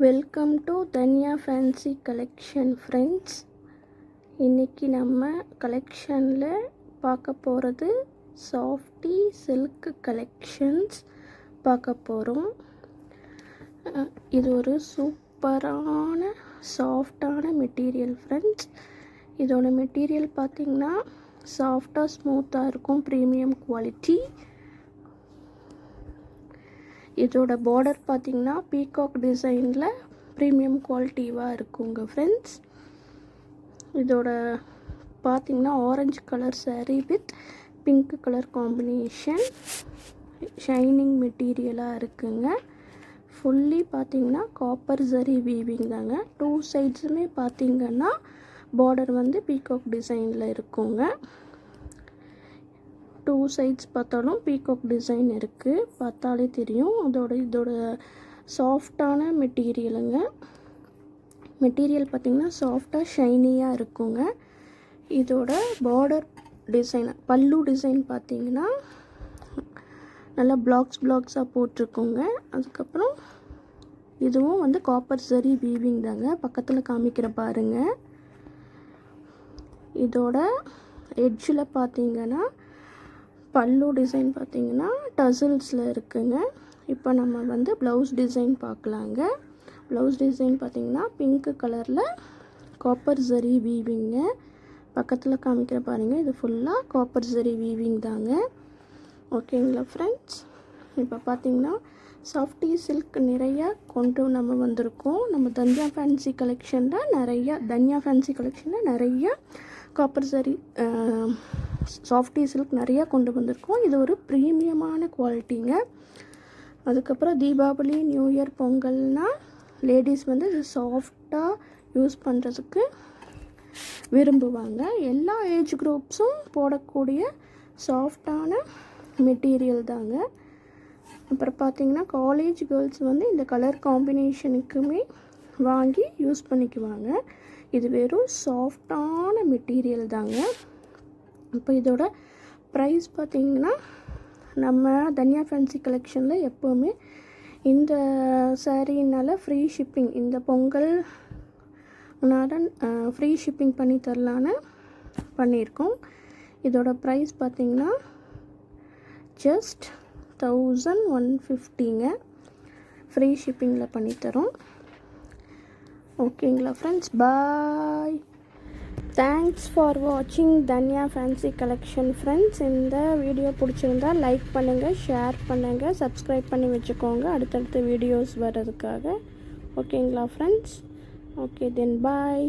Welcome to Dhanya fancy collection friends. இன்றைக்கி நம்ம கலெக்ஷனில் பார்க்க போகிறது சாஃப்டி சில்க் கலெக்ஷன்ஸ் பார்க்க போகிறோம். இது ஒரு சூப்பரான சாஃப்டான மெட்டீரியல் ஃப்ரெண்ட்ஸ். இதோட மெட்டீரியல் பார்த்திங்கன்னா சாஃப்டாக ஸ்மூத்தாக இருக்கும், ப்ரீமியம் குவாலிட்டி. இதோட பார்டர் பார்த்திங்கன்னா பீகாக் டிசைனில் ப்ரீமியம் குவாலிட்டிவாக இருக்குங்க ஃப்ரெண்ட்ஸ். இதோட பார்த்திங்கன்னா orange colour saree with pink colour combination, shining மெட்டீரியலாக இருக்குங்க. ஃபுல்லி பார்த்திங்கன்னா காப்பர் ஜரி வீவிங் தாங்க. 2 சைட்ஸுமே பார்த்திங்கன்னா பார்டர் வந்து பீகாக் டிசைனில் இருக்குங்க. 2 சைட்ஸ் பார்த்தாலும் பீகாக் டிசைன் இருக்குது, பார்த்தாலே தெரியும். இதோட சாஃப்டான மெட்டீரியலுங்க. மெட்டீரியல் பார்த்திங்கன்னா சாஃப்டாக ஷைனியாக இருக்குங்க. இதோட பார்டர் டிசைன், பல்லு டிசைன் பார்த்திங்கன்னா நல்லா பிளாக்ஸாக போட்டிருக்குங்க. அதுக்கப்புறம் இதுவும் வந்து காப்பர் சரி வீவிங் தாங்க. பக்கத்தில் காமிக்கிற பாருங்கள். இதோட எட்ஜில் பார்த்திங்கன்னா பல்லு டிசைன் பார்த்திங்கன்னா டசில்ஸில் இருக்குங்க. இப்போ நம்ம வந்து ப்ளவுஸ் டிசைன் பார்க்கலாங்க. ப்ளவுஸ் டிசைன் பார்த்திங்கன்னா பிங்க் கலரில் காப்பர் ஜரி வீவிங்க. பக்கத்தில் காமிக்கிற பாருங்கள், இது ஃபுல்லாக காப்பர் ஜரி வீவிங் தாங்க. ஓகேங்களா ஃப்ரெண்ட்ஸ். இப்போ பார்த்திங்கன்னா சாஃப்டி சில்க் நிறையா கொண்டு நம்ம வந்திருக்கோம். நம்ம தன்யா ஃபேன்சி கலெக்ஷனில் நிறையா காப்பர் சரி சாஃப்டி சில்க் நிறையா கொண்டு வந்திருக்கோம். இது ஒரு ப்ரீமியமான குவாலிட்டிங்க. அதுக்கப்புறம் தீபாவளி, நியூ இயர், பொங்கல்னால் லேடிஸ் வந்து இது சாஃப்டாக யூஸ் பண்ணுறதுக்கு விரும்புவாங்க. எல்லா ஏஜ் குரூப்ஸும் போடக்கூடிய சாஃப்டான மெட்டீரியல் தாங்க. அப்புறம் பார்த்திங்கன்னா காலேஜ் கேர்ள்ஸ் வந்து இந்த கலர் காம்பினேஷனுக்குமே வாங்கி யூஸ் பண்ணிக்குவாங்க. இது வெறும் சாஃப்டான மெட்டீரியல் தாங்க. இப்போ இதோட ப்ரைஸ் பார்த்திங்கன்னா நம்ம தன்யா ஃபேன்சி கலெக்ஷனில் எப்போவுமே இந்த சாரீனால் ஃப்ரீ ஷிப்பிங், இந்த பொங்கல் ஃப்ரீ ஷிப்பிங் பண்ணி தரலான்னு பண்ணியிருக்கோம். இதோட ப்ரைஸ் பார்த்திங்கன்னா ஜஸ்ட் 1150ங்க. ஃப்ரீ ஷிப்பிங்கில் பண்ணித்தரோம். ஓகேங்களா ஃப்ரெண்ட்ஸ், பாய். தேங்க்ஸ் ஃபார் வாட்சிங் தன்யா ஃபேன்சி கலெக்ஷன் ஃப்ரெண்ட்ஸ். இந்த வீடியோ பிடிச்சிருந்தா லைக் பண்ணுங்கள், ஷேர் பண்ணுங்கள், சப்ஸ்கிரைப் பண்ணி வச்சுக்கோங்க அடுத்தடுத்த வீடியோஸ் வர்றதுக்காக. ஓகேங்களா ஃப்ரெண்ட்ஸ். ஓகே தென் பாய்.